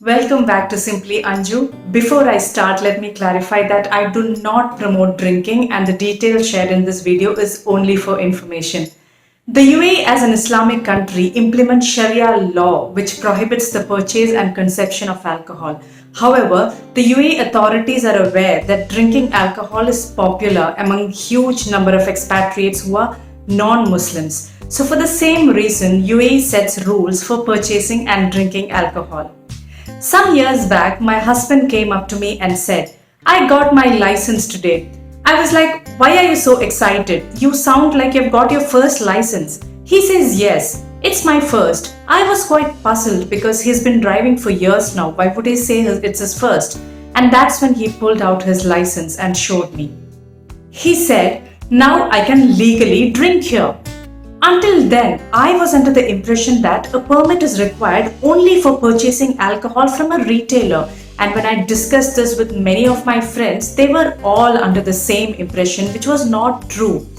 Welcome back to Simply Anju. Before I start, let me clarify that I do not promote drinking and the details shared in this video is only for information. The UAE as an Islamic country implements Sharia law which prohibits the purchase and consumption of alcohol. However, the UAE authorities are aware that drinking alcohol is popular among huge number of expatriates who are non-Muslims. So for the same reason, UAE sets rules for purchasing and drinking alcohol. Some years back, my husband came up to me and said, I got my license today. I was like, why are you so excited? You sound like you've got your first license. He says, yes, it's my first. I was quite puzzled because he's been driving for years now. Why would he say it's his first? And that's when he pulled out his license and showed me. He said, now I can legally drink here. Until then, I was under the impression that a permit is required only for purchasing alcohol from a retailer. And when I discussed this with many of my friends, they were all under the same impression, which was not true.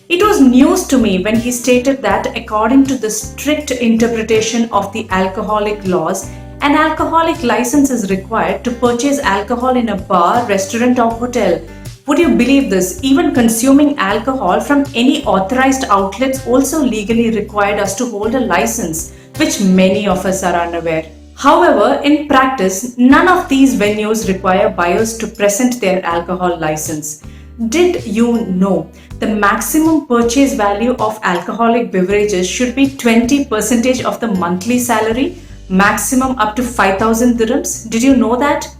It was news to me when he stated that according to the strict interpretation of the alcoholic laws, an alcoholic license is required to purchase alcohol in a bar, restaurant or hotel. Would you believe this? Even consuming alcohol from any authorized outlets also legally required us to hold a license, which many of us are unaware. However, in practice, none of these venues require buyers to present their alcohol license. Did you know the maximum purchase value of alcoholic beverages should be 20% of the monthly salary, maximum up to 5,000 dirhams? Did you know that?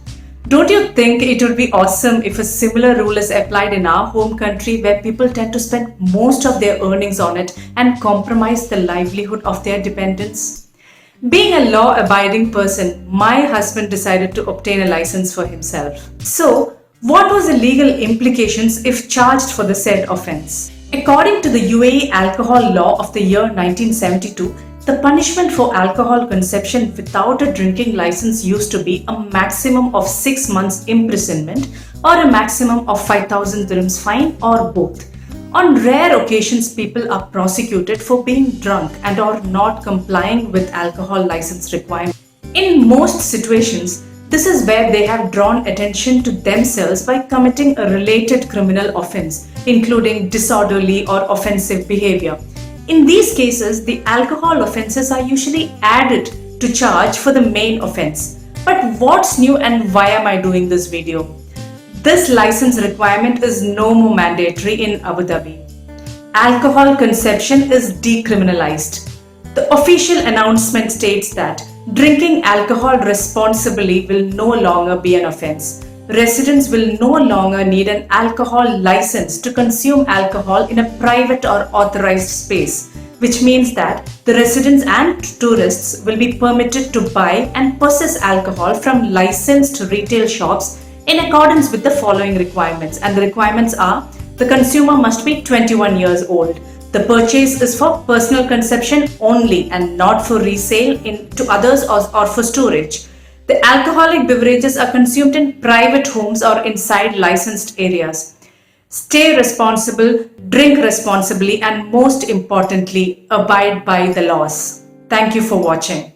Don't you think it would be awesome if a similar rule is applied in our home country where people tend to spend most of their earnings on it and compromise the livelihood of their dependents? Being a law-abiding person, my husband decided to obtain a license for himself. So, what was the legal implications if charged for the said offence? According to the UAE alcohol law of the year 1972, the punishment for alcohol consumption without a drinking license used to be a maximum of 6 months imprisonment or a maximum of 5,000 dirhams fine or both. On rare occasions, people are prosecuted for being drunk and or not complying with alcohol license requirements. In most situations, this is where they have drawn attention to themselves by committing a related criminal offence, including disorderly or offensive behavior. In these cases, the alcohol offences are usually added to charge for the main offence. But what's new and why am I doing this video? This license requirement is no more mandatory in Abu Dhabi. Alcohol consumption is decriminalized. The official announcement states that drinking alcohol responsibly will no longer be an offence. Residents will no longer need an alcohol license to consume alcohol in a private or authorized space, which means that the residents and tourists will be permitted to buy and possess alcohol from licensed retail shops in accordance with the following requirements. And the requirements are: the consumer must be 21 years old. The purchase is for personal consumption only and not for resale to others or for storage. The alcoholic beverages are consumed in private homes or inside licensed areas. Stay responsible, drink responsibly, and most importantly, abide by the laws. Thank you for watching.